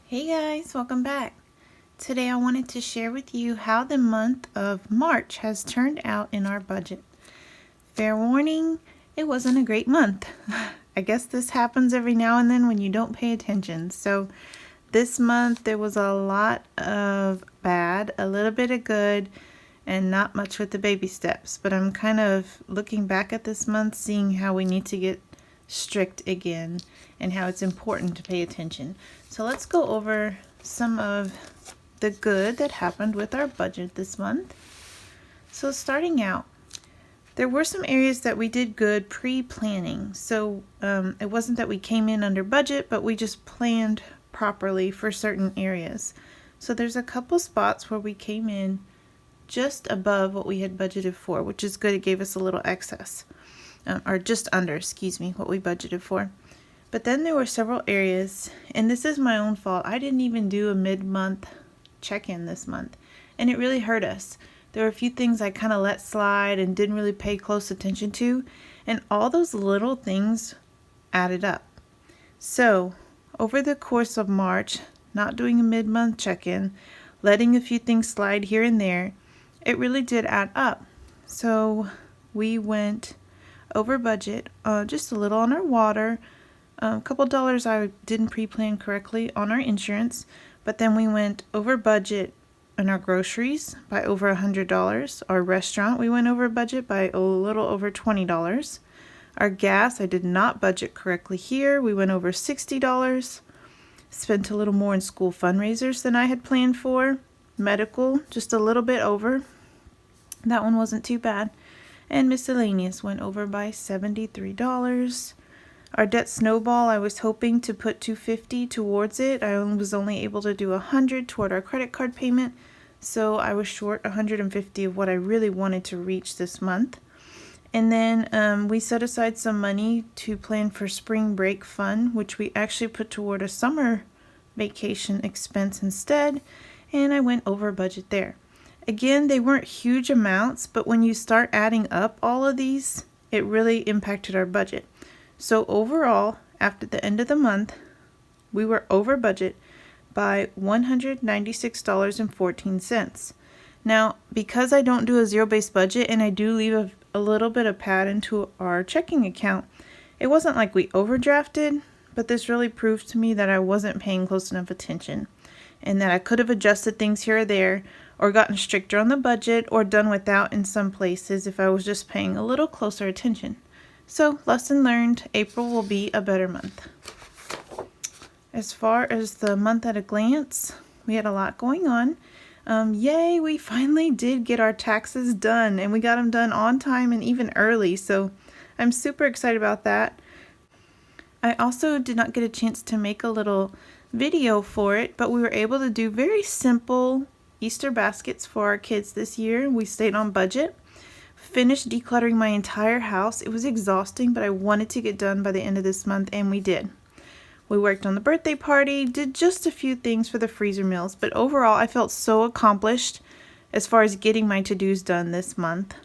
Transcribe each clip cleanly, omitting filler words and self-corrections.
Hey guys, welcome back. Today I wanted to share with you how the month of March has turned out in our budget. Fair warning, it wasn't a great month. I guess this happens every now and then when you don't pay attention. So this month there was a lot of bad, a little bit of good, and not much with the baby steps. But I'm kind of looking back at this month, seeing how we need to get strict again and how it's important to pay attention. So let's go over some of the good that happened with our budget this month. So starting out, there were some areas that we did good pre-planning. So it wasn't that we came in under budget, but we just planned properly for certain areas. So there's a couple spots where we came in just above what we had budgeted for, which is good. It gave us a little excess, or just under, excuse me, what we budgeted for. But then there were several areas, and this is my own fault. I didn't even do a mid-month check-in this month, and it really hurt us. There were a few things I kind of let slide and didn't really pay close attention to, and all those little things added up. So over the course of March, not doing a mid-month check-in, letting a few things slide here and there, it really did add up. So we went over budget, just a little on our water, a couple dollars I didn't pre-plan correctly on our insurance, but then we went over budget on our groceries by over $100. Our restaurant, we went over budget by a little over $20. Our gas, I did not budget correctly here. We went over $60. Spent a little more in school fundraisers than I had planned for. Medical, just a little bit over. That one wasn't too bad. And miscellaneous went over by $73. Our debt snowball, I was hoping to put $250 towards it. I was only able to do $100 toward our credit card payment, so I was short $150 of what I really wanted to reach this month. And then we set aside some money to plan for spring break fun, which we actually put toward a summer vacation expense instead, and I went over budget there. Again, they weren't huge amounts, but when you start adding up all of these, it really impacted our budget. So overall, after the end of the month, we were over budget by $196.14. Now, because I don't do a zero-based budget and I do leave a little bit of pad into our checking account, it wasn't like we overdrafted, but this really proved to me that I wasn't paying close enough attention and that I could have adjusted things here or there or gotten stricter on the budget or done without in some places if I was just paying a little closer attention. So, lesson learned, April will be a better month. As far as the month at a glance, we had a lot going on. Yay, we finally did get our taxes done, and we got them done on time and even early, so I'm super excited about that. I also did not get a chance to make a little video for it, but we were able to do very simple Easter baskets for our kids this year. We stayed on budget. Finished decluttering my entire house. It was exhausting, but I wanted to get done by the end of this month, and we did. We worked on the birthday party, did just a few things for the freezer meals, but overall I felt so accomplished as far as getting my to-dos done this month.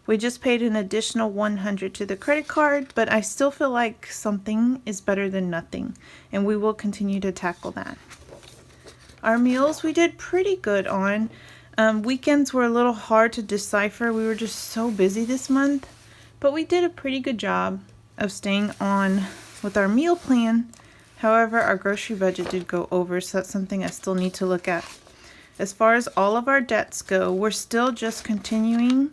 We just paid an additional $100 to the credit card, but I still feel like something is better than nothing, and we will continue to tackle that. Our meals we did pretty good on. Weekends were a little hard to decipher. We were just so busy this month, but we did a pretty good job of staying on with our meal plan. However, our grocery budget did go over, so that's something I still need to look at. As far as all of our debts go, we're still just continuing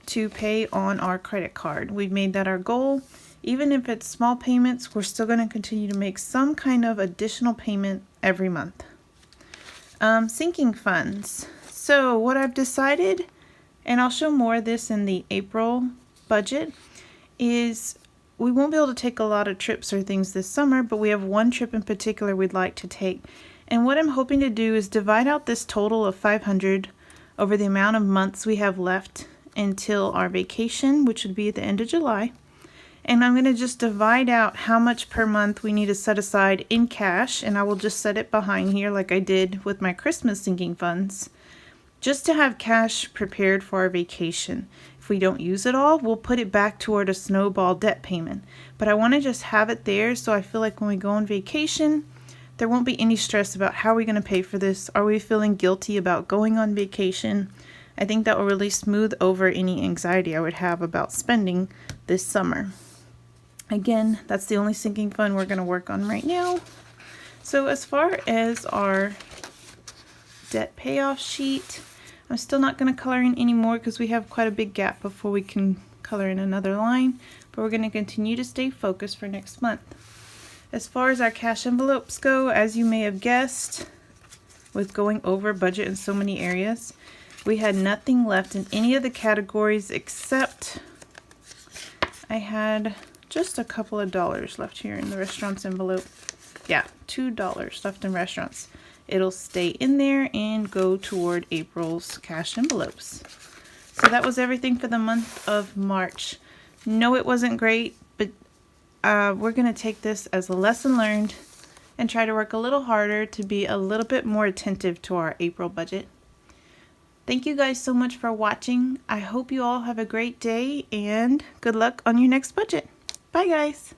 to pay on our credit card. We've made that our goal. Even if it's small payments, we're still going to continue to make some kind of additional payment every month. Sinking funds. So what I've decided, and I'll show more of this in the April budget, is we won't be able to take a lot of trips or things this summer, but we have one trip in particular we'd like to take. And what I'm hoping to do is divide out this total of $500 over the amount of months we have left until our vacation, which would be at the end of July. And I'm going to just divide out how much per month we need to set aside in cash, and I will just set it behind here like I did with my Christmas sinking funds, just to have cash prepared for our vacation. If we don't use it all, we'll put it back toward a snowball debt payment. But I want to just have it there so I feel like when we go on vacation, there won't be any stress about how are we going to pay for this. Are we feeling guilty about going on vacation? I think that will really smooth over any anxiety I would have about spending this summer. Again, that's the only sinking fund we're going to work on right now. So as far as our debt payoff sheet, I'm still not going to color in anymore because we have quite a big gap before we can color in another line, but we're going to continue to stay focused for next month. As far as our cash envelopes go, as you may have guessed, with going over budget in so many areas, we had nothing left in any of the categories except I had just a couple of dollars left here in the restaurants envelope. Yeah, $2 left in restaurants. It'll stay in there and go toward April's cash envelopes. So that was everything for the month of March. No, it wasn't great, but we're going to take this as a lesson learned and try to work a little harder to be a little bit more attentive to our April budget. Thank you guys so much for watching. I hope you all have a great day and good luck on your next budget. Bye guys.